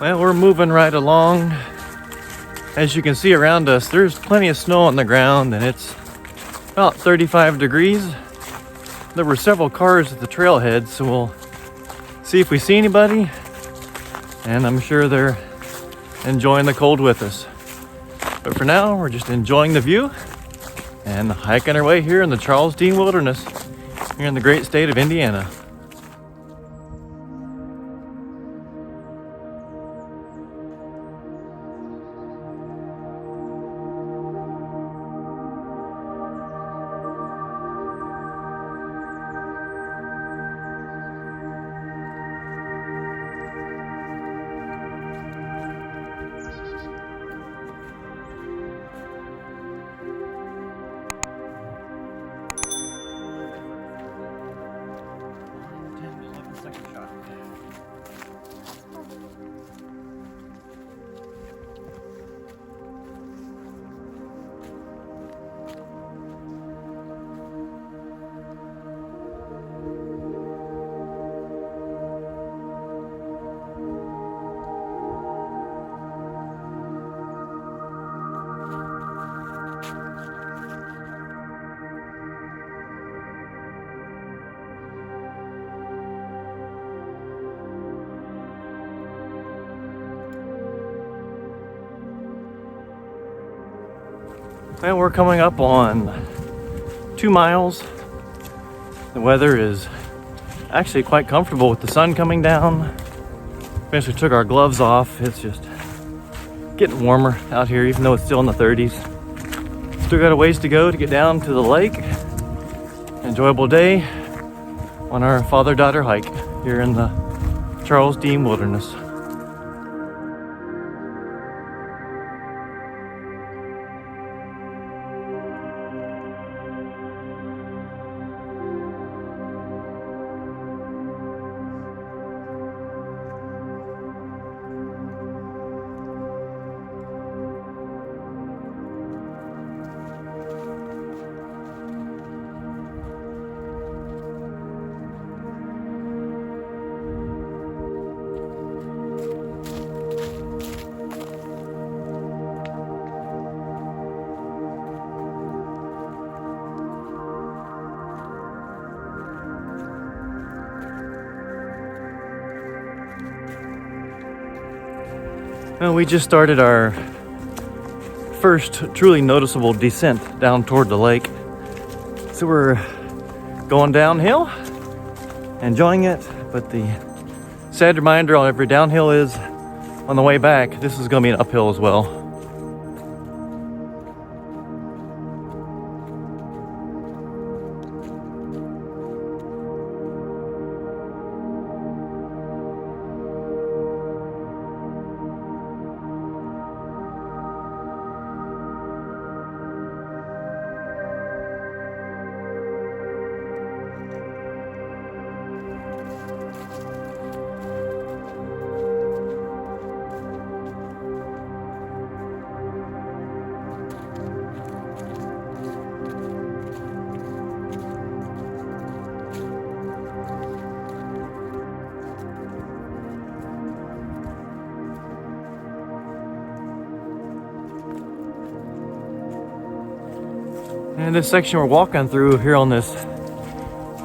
Well, we're moving right along. As you can see around us, there's plenty of snow on the ground and it's about 35 degrees. There were several cars at the trailhead, so we'll see if we see anybody. And I'm sure they're enjoying the cold with us. But for now, we're just enjoying the view and hiking our way here in the Charles Deam Wilderness, here in the great state of Indiana. Well, we're coming up on 2 miles. The weather is actually quite comfortable with the sun coming down. Eventually took our gloves off. It's just getting warmer out here, even though it's still in the 30s. Still got a ways to go to get down to the lake. Enjoyable day on our father-daughter hike here in the Charles Deam Wilderness. Well, we just started our first truly noticeable descent down toward the lake. So we're going downhill, enjoying it, but the sad reminder on every downhill is on the way back, this is going to be an uphill as well. And this section we're walking through here on this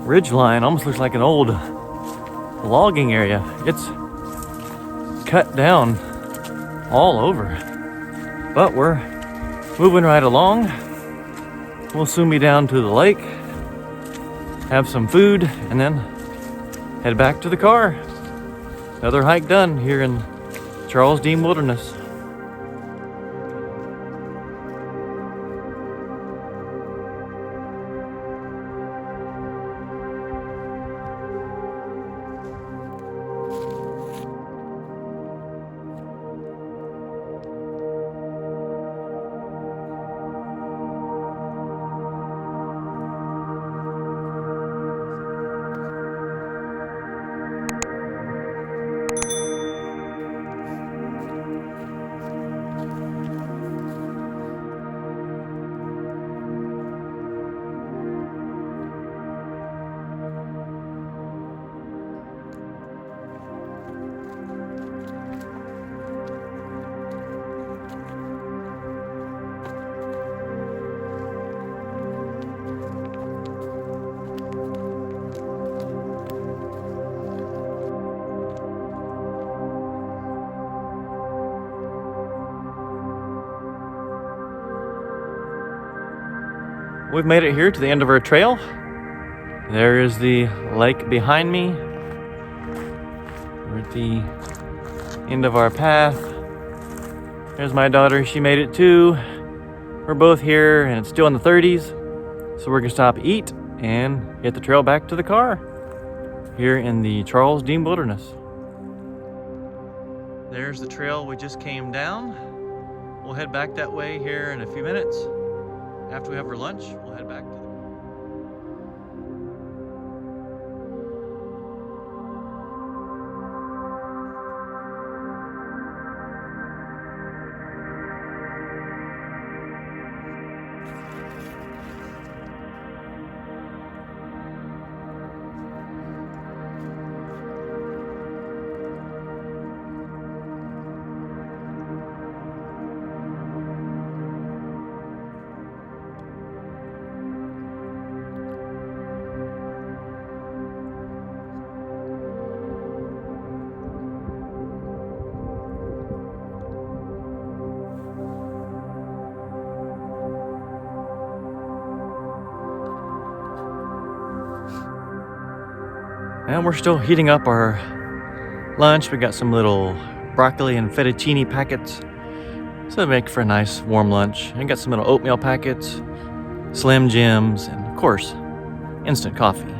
ridge line almost looks like an old logging area. It's cut down all over. But we're moving right along. We'll soon be down to the lake, have some food, and then head back to the car. Another hike done here in Charles Deam Wilderness. we've made it here to the end of our trail. There is the lake behind me. We're at the end of our path. There's my daughter, she made it too. We're both here and it's still in the 30s. So we're gonna stop, eat, and get the trail back to the car here in the Charles Deam Wilderness. There's the trail we just came down. We'll head back that way here in a few minutes. After we have our lunch, we'll head back to the And we're still heating up our lunch. We got some little broccoli and fettuccine packets. So make for a nice warm lunch. And got some little oatmeal packets, Slim Jims, and of course, instant coffee.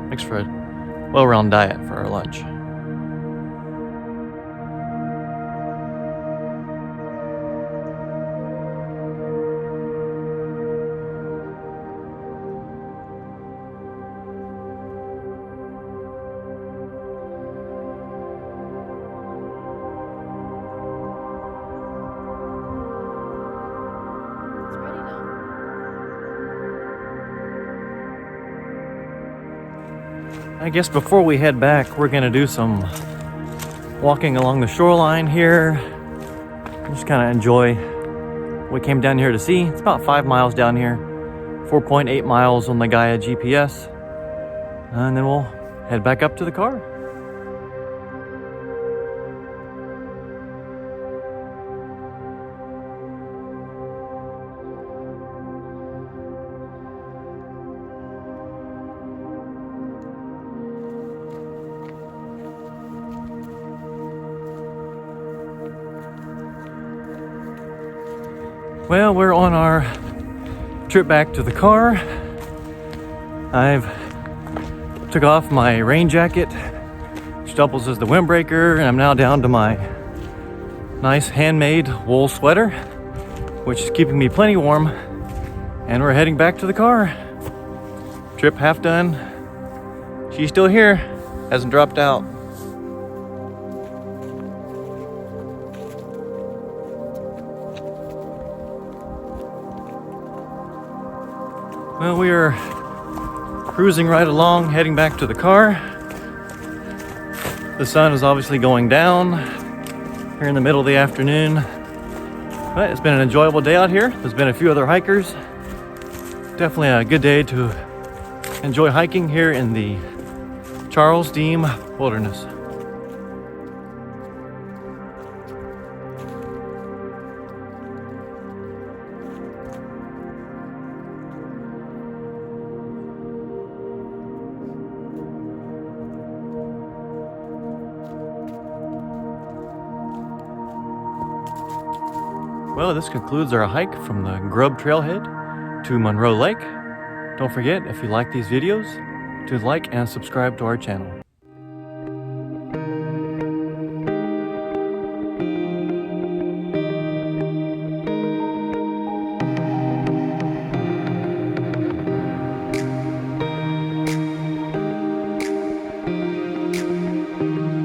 Makes for a well-rounded diet for our lunch. I guess before we head back, we're gonna do some walking along the shoreline here. Just kind of enjoy what we came down here to see. It's about 5 miles down here, 4.8 miles on the Gaia GPS. And then we'll head back up to the car. Well, we're on our trip back to the car. I've took off my rain jacket, which doubles as the windbreaker, and I'm now down to my nice handmade wool sweater, which is keeping me plenty warm. And we're heading back to the car. Trip half done. She's still here, hasn't dropped out. Well, we are cruising right along, heading back to the car. The sun is obviously going down here in the middle of the afternoon. But it's been an enjoyable day out here. There's been a few other hikers. Definitely a good day to enjoy hiking here in the Charles Deam Wilderness. Well, this concludes our hike from the Grubb Trailhead to Monroe Lake. Don't forget, if you like these videos, to like and subscribe to our channel.